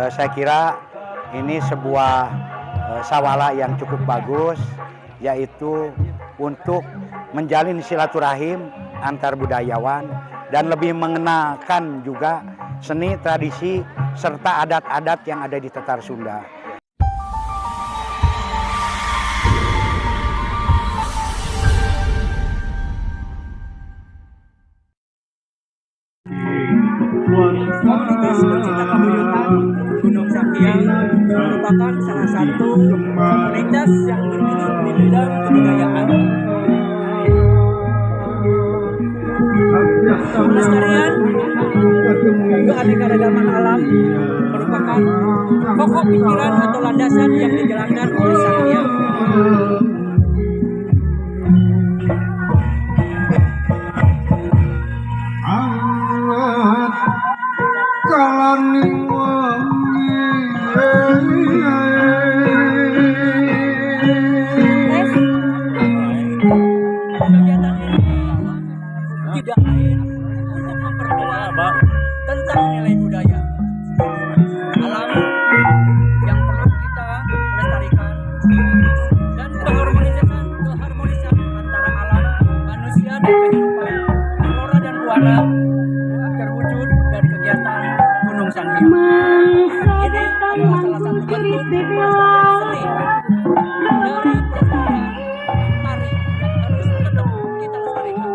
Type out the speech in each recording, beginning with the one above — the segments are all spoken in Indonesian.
Saya kira ini sebuah sawala yang cukup bagus, yaitu untuk menjalin silaturahim antar budayawan dan lebih mengenalkan juga seni, tradisi, serta adat-adat yang ada di Tetar Sunda. Komunitas pencinta paguyuban Gunung Sanghyang merupakan salah satu komunitas yang bergelut di bidang kebudayaan. Pelestarian keanekaragaman alam merupakan pokok pikiran atau landasan yang dijalankan oleh Sanghyang. Tidak lain untuk memperkuat tentang nilai budaya alam yang perlu kita lestarikan, dan keharmonisan antara alam, manusia, dan kehidupan flora dan fauna terwujud dari kegiatan Gunung Sanghyang. Ini adalah salah satu bentuk pelestarian seni dari pelestarian tari yang harus tetap kita lestarikan.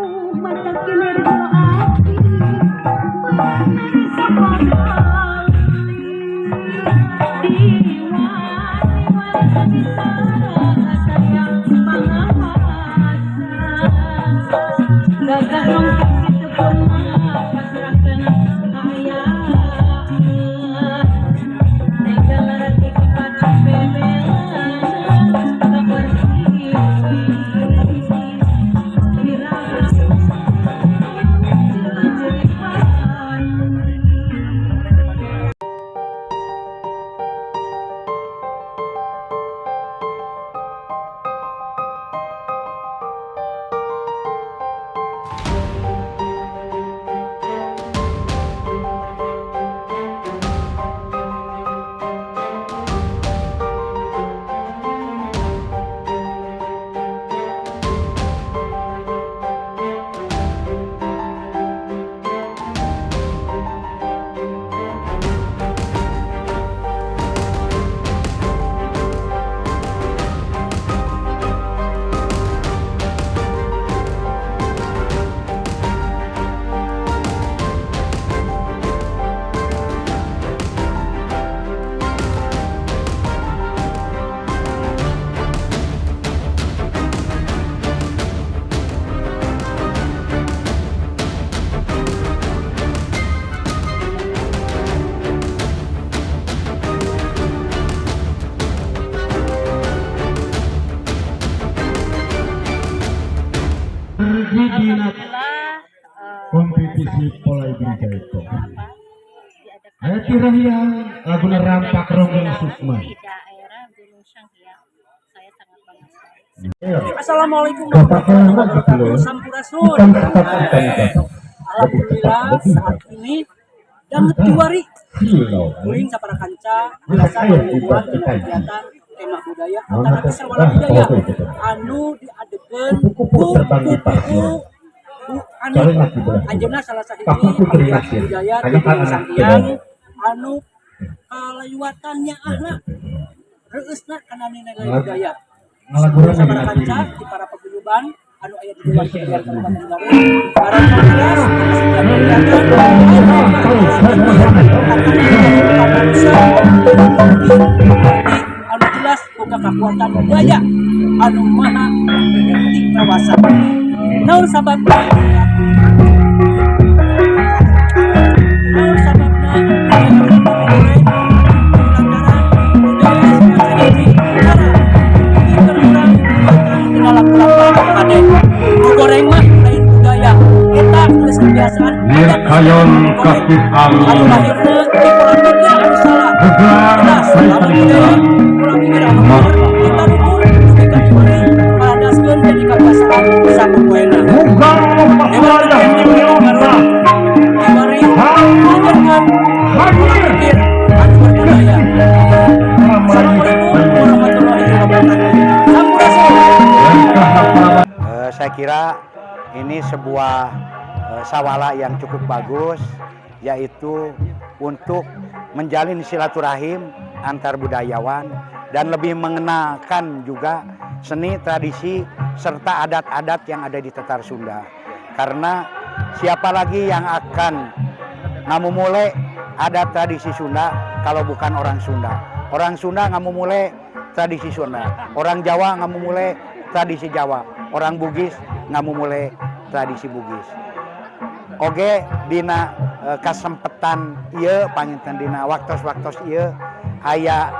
Kompetisi Polai Binjaito Rahiyang Laguna Rampak Ronggeng Sukma di daerah Gunung Sanghyang. Saya sangat bangga. Assalamualaikum warahmatullahi wabarakatuh. Sampurasun. Alhamdulillah saat ini dan tiwari kuring sapara kanca biasa membuat kegiatan tema budaya antara kesawala budaya anu diadegeun ku buku anu anjeunna salah sahiji paguyuban budaya di Gunung Sanghyang anu kalayuatan ahna reueusna kana nilai budaya. Sabara kanca di para paguyuban anu aya di luar Kabupaten Garut barang jelas setiap kegiatan anu jelas boga kakuatan budaya anu maha di kawasan. Naon sababna goreng mah lain budaya eta geus kebiasaan kayon kasih anu lahirna di pola pikir anu salah jelas selama budaya pola pikir anu bener kita rukun ketika diberi paradaskeun jadi kebiasaan sakupoena diberi mengajarkan pola pikir anu berbudaya kira ini sebuah sawala yang cukup bagus, yaitu untuk menjalin silaturahim antar budayawan dan lebih mengenalkan juga seni, tradisi, serta adat-adat yang ada di Tetar Sunda. Karena siapa lagi yang akan ngamumule adat tradisi Sunda kalau bukan orang Sunda. Orang Sunda ngamumule tradisi Sunda, orang Jawa ngamumule tradisi Jawa, orang Bugis ngamumule tradisi Bugis. Oge dina kasempatan ieu panginten dina waktos-waktos ieu aya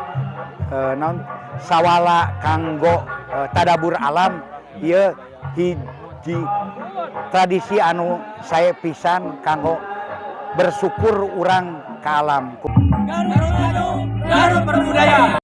non sawala kanggo tadabur alam, ieu hiji tradisi anu saya pisan kanggo bersyukur urang ka alam. Garut Berbudaya.